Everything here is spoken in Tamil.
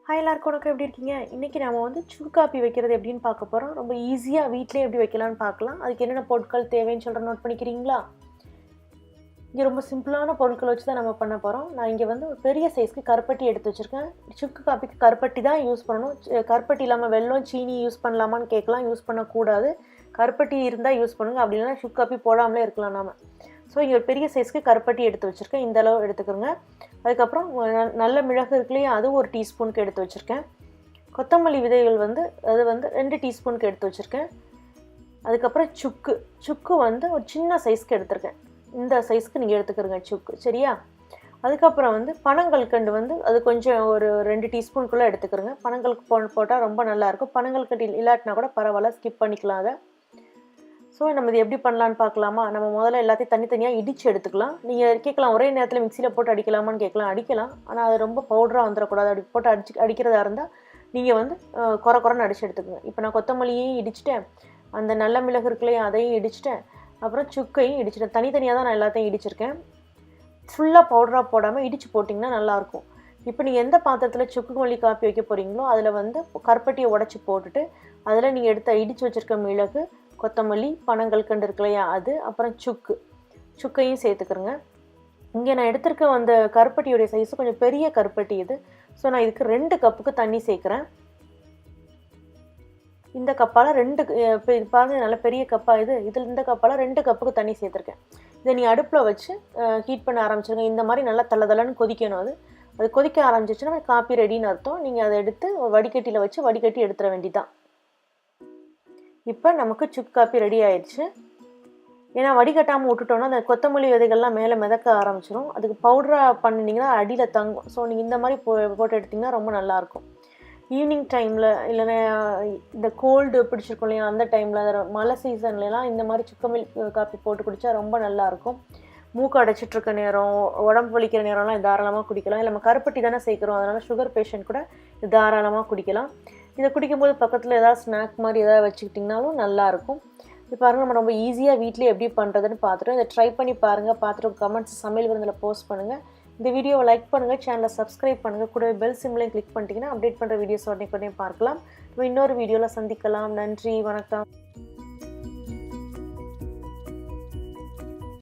ஹாய் எல்லாருக்கும் வணக்கம், எப்படி இருக்கீங்க? இன்றைக்கி நம்ம வந்து சுக்கு காப்பி வைக்கிறது எப்படின்னு பார்க்க போகிறோம். ரொம்ப ஈஸியாக வீட்டிலே எப்படி வைக்கலான்னு பார்க்கலாம். அதுக்கு என்னென்ன பொருட்கள் தேவைன்னு சொல்கிறேன், நோட் பண்ணிக்கிறீங்களா? இங்கே ரொம்ப சிம்பிளான பொருட்கள் வச்சு தான் நம்ம பண்ண போகிறோம். நான் இங்கே வந்து ஒரு பெரிய சைஸ்க்கு கருப்பட்டி எடுத்து வச்சுருக்கேன். சுக்கு காப்பிக்கு கருப்பட்டி தான் யூஸ் பண்ணணும். கருப்பட்டி இல்லாமல் வெல்லம் சீனி யூஸ் பண்ணலாமான்னு கேட்கலாம். யூஸ் பண்ணக்கூடாது. கருப்பட்டி இருந்தால் யூஸ் பண்ணுங்கள், அப்படி இல்லைனா சுக்கு காப்பி போடாமலே இருக்கலாம் நாம். ஸோ இங்கே ஒரு பெரிய சைஸ்க்கு கருப்பட்டி எடுத்து வச்சுருக்கேன். இந்த அளவு எடுத்துக்கிறோங்க. அதுக்கப்புறம் நல்ல மிளகு இருக்குல்லையே, அதுவும் ஒரு டீஸ்பூனுக்கு எடுத்து வச்சுருக்கேன். கொத்தமல்லி விதைகள் வந்து அது வந்து 2 டீஸ்பூனுக்கு எடுத்து வச்சுருக்கேன். அதுக்கப்புறம் சுக்கு வந்து ஒரு சின்ன சைஸ்க்கு எடுத்துருக்கேன். இந்த சைஸ்க்கு நீங்கள் எடுத்துக்கிறங்க சுக்கு, சரியா? அதுக்கப்புறம் வந்து பனங்கல்கண்டு வந்து அது கொஞ்சம் ஒரு 2 டீஸ்பூனுக்குள்ளே எடுத்துக்கிறோங்க. பனங்கல்கண்டு போட்டால் ரொம்ப நல்லாயிருக்கும். பனங்கல்கண்டு இல்லாட்டினா கூட பரவாயில்ல, ஸ்கிப் பண்ணிக்கலாம் அதை. ஸோ நம்ம இது எப்படி பண்ணலான்னு பார்க்கலாமா? நம்ம முதல்ல எல்லாத்தையும் தனித்தனியாக இடித்து எடுத்துக்கலாம். நீங்கள் கேட்கலாம், ஒரே நேரத்தில் மிக்சியில் போட்டு அடிக்கலாமான்னு கேட்கலாம். அடிக்கலாம், ஆனால் அது ரொம்ப பவுடராக வந்துடக்கூடாது. அப்படி போட்டு அடிக்கிறதா இருந்தால் நீங்கள் வந்து குறைன்னு அடித்து எடுத்துக்கோங்க. இப்போ நான் கொத்தமல்லியையும் இடிச்சிட்டேன், அந்த நல்ல மிளகு இருக்குல்லையே அதையும் இடிச்சிட்டேன், அப்புறம் சுக்கையும் இடிச்சிட்டேன். தனித்தனியாக தான் நான் எல்லாத்தையும் இடிச்சிருக்கேன். ஃபுல்லாக பவுடராக போடாமல் இடித்து போட்டிங்கன்னா நல்லாயிருக்கும். இப்போ நீங்கள் எந்த பாத்திரத்தில் சுக்கு மல்லி காப்பி வைக்க போகிறீங்களோ அதில் வந்து கருப்பட்டியை உடச்சி போட்டுட்டு அதில் நீங்கள் இடித்து வச்சுருக்க மிளகு, கொத்தமல்லி, பனங்கல்கண்டு இருக்கு இல்லையா அது, அப்புறம் சுக்கையும் சேர்த்துக்கிறேங்க. இங்கே நான் எடுத்திருக்க அந்த கருப்பட்டியோடைய சைஸு கொஞ்சம் பெரிய கருப்பட்டி இது. ஸோ நான் இதுக்கு 2 கப்புக்கு தண்ணி சேர்க்குறேன். இந்த கப்பால் 2 பாருங்க, நல்ல பெரிய கப்பாக இந்த கப்பால் 2 கப்புக்கு தண்ணி சேர்த்துருக்கேன். இதை நீங்கள் அடுப்பில் வச்சு ஹீட் பண்ண ஆரம்பிச்சிருங்க. இந்த மாதிரி நல்லா தள்ளன்னு கொதிக்கணும். அது கொதிக்க ஆரம்பிச்சிச்சுன்னா காப்பி ரெடின்னு அர்த்தம். நீங்கள் அதை எடுத்து வடிகட்டியில் வச்சு வடிகட்டி எடுத்துட வேண்டியதான். இப்போ நமக்கு சுக்கு காப்பி ரெடி ஆயிடுச்சு. ஏன்னா வடிகட்டாமல் விட்டுட்டோன்னா அந்த கொத்தமல்லி விதைகள்லாம் மேலே மிதக்க ஆரம்பிச்சிடும். அதுக்கு பவுடராக பண்ணினீங்கன்னா அடியில் தங்கும். ஸோ நீங்கள் இந்த மாதிரி போட்டு எடுத்திங்கன்னா ரொம்ப நல்லாயிருக்கும். ஈவினிங் டைமில் இல்லைன்னா இந்த கோல்டு பிடிச்சிருக்கும் இல்லையா, அந்த டைமில் மழை சீசன்லாம் இந்த மாதிரி சுக்கு காப்பி போட்டு குடித்தா ரொம்ப நல்லாயிருக்கும். மூக்கு அடைச்சிட்ருக்க நேரம், உடம்பு வலிக்கிற நேரம்லாம் தாராளமாக குடிக்கலாம். இல்லை நம்ம கருப்பட்டி தானே சேர்க்குறோம், அதனால் சுகர் பேஷண்ட் கூட தாராளமாக குடிக்கலாம். இதை குடிக்கும்போது பக்கத்தில் ஏதாவது ஸ்நாக் மாதிரி ஏதாவது வச்சுக்கிட்டிங்கனாலும் நல்லாயிருக்கும். இப்போ பாருங்கள், நம்ம ரொம்ப ஈஸியாக வீட்டிலே எப்படி பண்ணுறதுன்னு பார்த்துட்டோம். இதை ட்ரை பண்ணி பாருங்கள். பார்த்துட்டு கமெண்ட்ஸ் சமையல் விருந்தில் போஸ்ட் பண்ணுங்கள். இந்த வீடியோவை லைக் பண்ணுங்கள், சேனலை சப்ஸ்கிரைப் பண்ணுங்கள், கூட பெல் சிம்லையும் கிளிக் பண்ணிட்டீங்கன்னா அப்டேட் பண்ணுற வீடியோஸ் உடனே பார்க்கலாம். இன்னொரு வீடியோவில் சந்திக்கலாம். நன்றி, வணக்கம்.